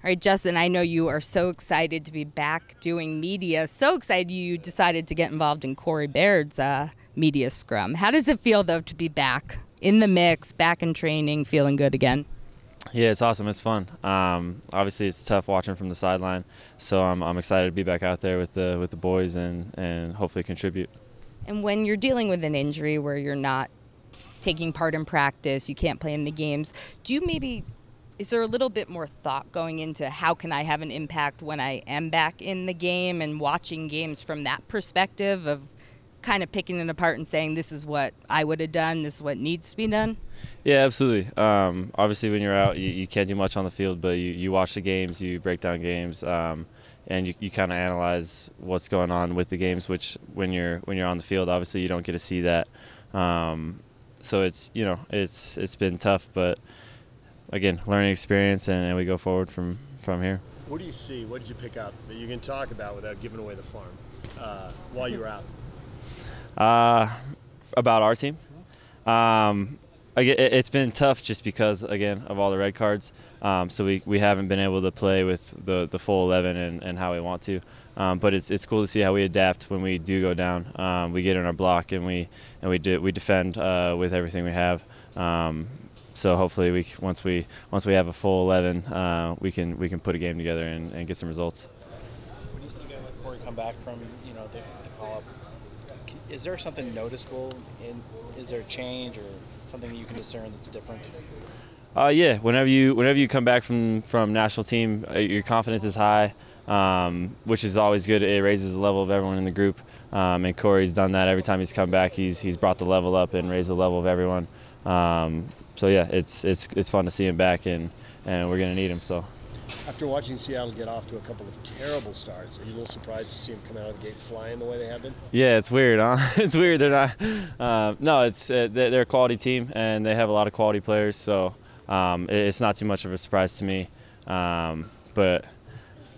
All right, Justin, I know you are so excited to be back doing media. So excited you decided to get involved in Corey Baird's media scrum. How does it feel, though, to be back in the mix, back in training, feeling good again? Yeah, it's awesome. It's fun. Obviously, it's tough watching from the sideline, so I'm excited to be back out there with the boys and hopefully contribute. And when you're dealing with an injury where you're not taking part in practice, you can't play in the games, is there a little bit more thought going into how can I have an impact when I am back in the game and watching games from that perspective of kind of picking it apart and saying this is what I would have done, this is what needs to be done? Yeah, absolutely. Obviously, when you're out, you can't do much on the field, but you watch the games, you break down games, and you kind of analyze what's going on with the games. Which when you're on the field, obviously you don't get to see that. So it's been tough, but again, learning experience, and we go forward from here. What do you see? What did you pick up that you can talk about without giving away the farm while you were out? About our team. It's been tough just because, again, of all the red cards. So we haven't been able to play with the full 11 and how we want to. But it's cool to see how we adapt when we do go down. We get in our block and we defend with everything we have. So hopefully once we have a full 11, we can put a game together and get some results. When you see a guy like Corey come back from the call-up, is there something noticeable? Is there a change or something you can discern that's different? Yeah. Whenever you come back from national team, your confidence is high, which is always good. It raises the level of everyone in the group, and Corey's done that every time he's come back. He's brought the level up and raised the level of everyone. So yeah, it's fun to see him back, and we're gonna need him. So. After watching Seattle get off to a couple of terrible starts, are you a little surprised to see them come out of the gate flying the way they have been? Yeah, it's weird, huh? It's weird. They're not. No, they're a quality team, and they have a lot of quality players. So it's not too much of a surprise to me. But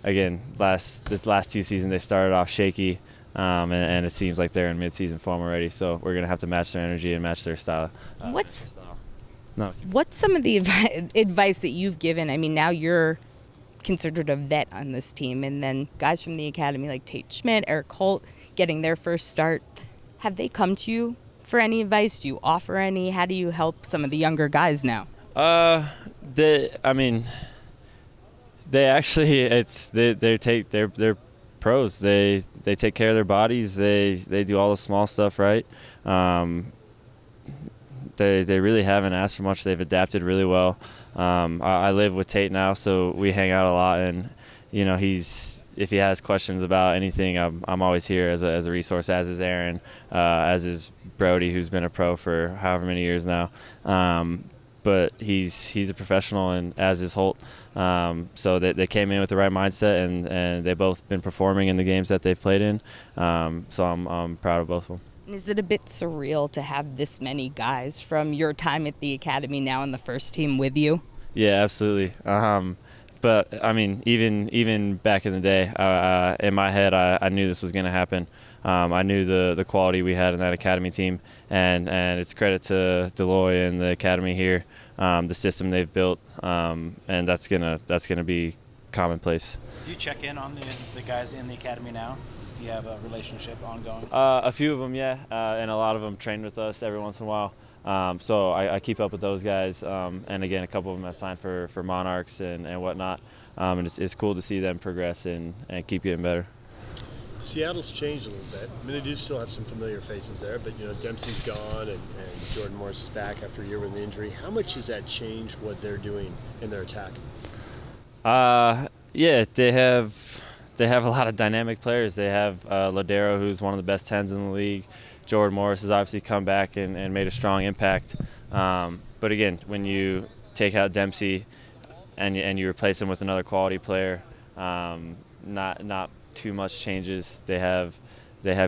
again, the last two seasons they started off shaky, and it seems like they're in mid-season form already. So we're gonna have to match their energy and match their style. What's some of the advice that you've given? I mean, now you're considered a vet on this team, and then guys from the academy like Tate Schmidt, Eric Holt, getting their first start. Have they come to you for any advice? Do you offer any? How do you help some of the younger guys now? They're pros. They take care of their bodies. They do all the small stuff right. They really haven't asked for much. They've adapted really well. I live with Tate now, so we hang out a lot, and if he has questions about anything, I'm always here as a resource, as is Aaron, as is Brody, who's been a pro for however many years now. But he's a professional, and as is Holt. So they came in with the right mindset, and they've both been performing in the games that they've played in. So I'm proud of both of them. Is it a bit surreal to have this many guys from your time at the academy now in the first team with you? Yeah, absolutely. But I mean, even back in the day, in my head, I knew this was going to happen. I knew the quality we had in that academy team, and it's credit to Deloy and the academy here, the system they've built, and that's gonna be commonplace. Do you check in on the guys in the academy now? Do you have a relationship ongoing? A few of them, yeah, and a lot of them train with us every once in a while. So I keep up with those guys, and again, a couple of them have signed for Monarchs and whatnot. And it's cool to see them progress and keep getting better. Seattle's changed a little bit. I mean, they do still have some familiar faces there, but Dempsey's gone and Jordan Morris is back after a year with an injury. How much has that changed what they're doing in their attack? Yeah, they have a lot of dynamic players. They have Ladero, who's one of the best 10s in the league. Jordan Morris has obviously come back and made a strong impact. But again, when you take out Dempsey and you replace him with another quality player, not too much changes. They have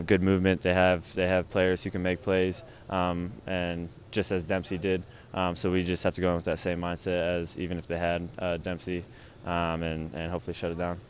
good movement. They have players who can make plays, and just as Dempsey did. So we just have to go in with that same mindset as even if they had Dempsey, and hopefully shut it down.